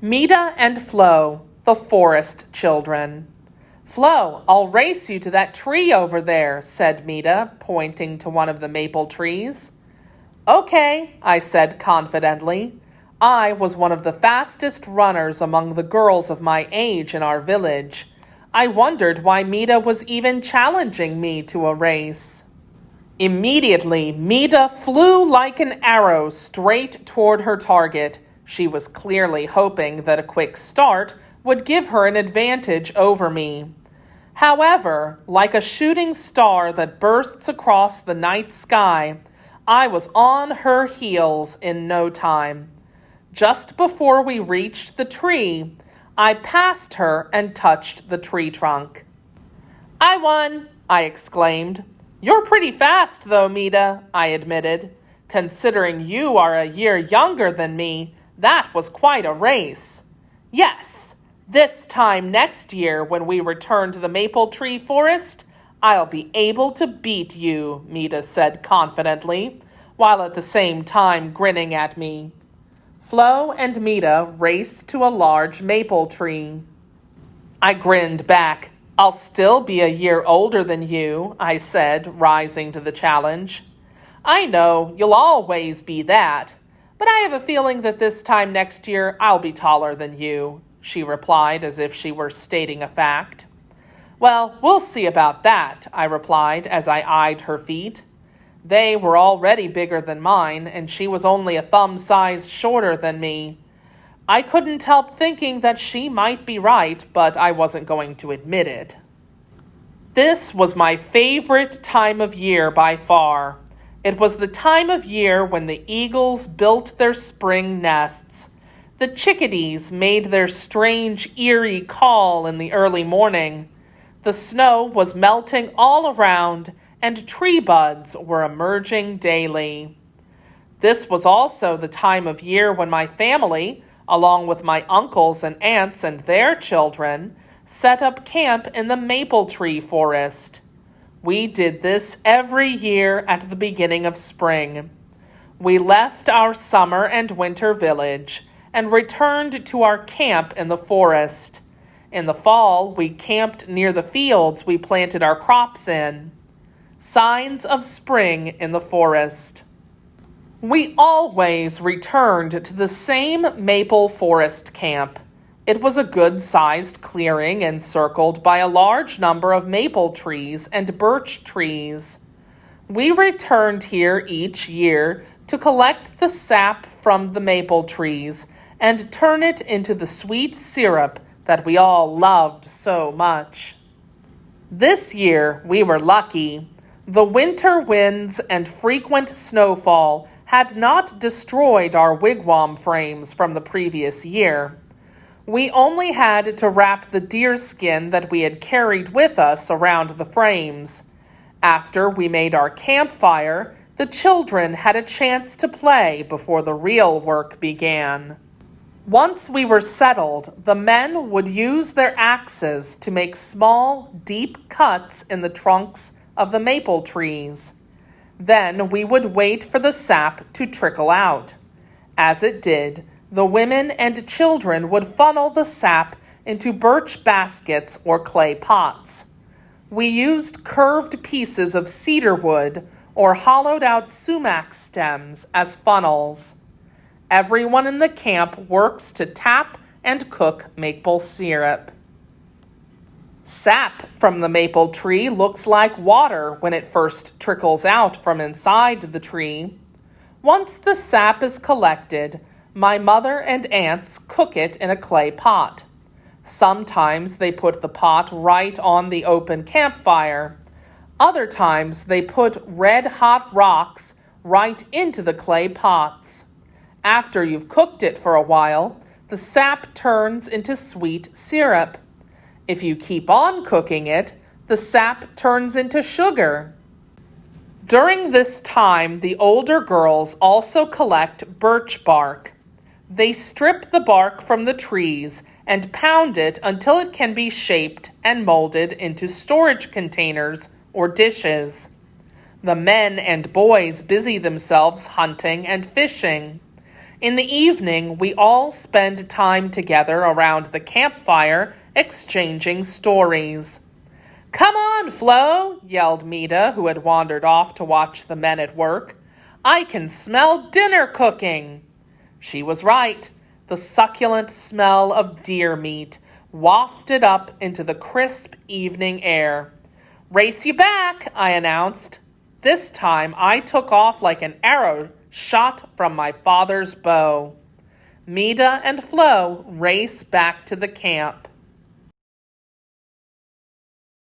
Meda and Flo, the forest children. Flo, I'll race you to that tree over there, said Meda, pointing to one of the maple trees. Okay, I said confidently. I was one of the fastest runners among the girls of my age in our village. I wondered why Meda was even challenging me to a race. Immediately, Meda flew like an arrow straight toward her target. She was clearly hoping that a quick start would give her an advantage over me. However, like a shooting star that bursts across the night sky, I was on her heels in no time. Just before we reached the tree, I passed her and touched the tree trunk. I won, I exclaimed. You're pretty fast, though, Meda, I admitted. Considering you are a year younger than me, that was quite a race. Yes, this time next year when we return to the maple tree forest, I'll be able to beat you, Meda said confidently, while at the same time grinning at me. Flo and Meda raced to a large maple tree. I grinned back. I'll still be a year older than you, I said, rising to the challenge. I know, you'll always be that. But I have a feeling that this time next year I'll be taller than you, she replied as if she were stating a fact. Well, we'll see about that, I replied as I eyed her feet. They were already bigger than mine, and she was only a thumb size shorter than me. I couldn't help thinking that she might be right, but I wasn't going to admit it. This was my favorite time of year by far. It was the time of year when the eagles built their spring nests. The chickadees made their strange, eerie call in the early morning. The snow was melting all around, and tree buds were emerging daily. This was also the time of year when my family, along with my uncles and aunts and their children, set up camp in the maple tree forest. We did this every year at the beginning of spring. We left our summer and winter village and returned to our camp in the forest. In the fall, we camped near the fields we planted our crops in. Signs of spring in the forest. We always returned to the same maple forest camp. It was a good-sized clearing encircled by a large number of maple trees and birch trees. We returned here each year to collect the sap from the maple trees and turn it into the sweet syrup that we all loved so much. This year, we were lucky. The winter winds and frequent snowfall had not destroyed our wigwam frames from the previous year. We only had to wrap the deer skin that we had carried with us around the frames. After we made our campfire, the children had a chance to play before the real work began. Once we were settled, the men would use their axes to make small, deep cuts in the trunks of the maple trees. Then we would wait for the sap to trickle out. As it did, the women and children would funnel the sap into birch baskets or clay pots. We used curved pieces of cedar wood or hollowed-out sumac stems as funnels. Everyone in the camp works to tap and cook maple syrup. Sap from the maple tree looks like water when it first trickles out from inside the tree. Once the sap is collected, my mother and aunts cook it in a clay pot. Sometimes they put the pot right on the open campfire. Other times they put red-hot rocks right into the clay pots. After you've cooked it for a while, the sap turns into sweet syrup. If you keep on cooking it, the sap turns into sugar. During this time, the older girls also collect birch bark. They strip the bark from the trees and pound it until it can be shaped and molded into storage containers or dishes. The men and boys busy themselves hunting and fishing. In the evening, we all spend time together around the campfire, exchanging stories. Come on, Flo, yelled Meda, who had wandered off to watch the men at work. I can smell dinner cooking. She was right. The succulent smell of deer meat wafted up into the crisp evening air. Race you back, I announced. This time I took off like an arrow shot from my father's bow. Meda and Flo race back to the camp.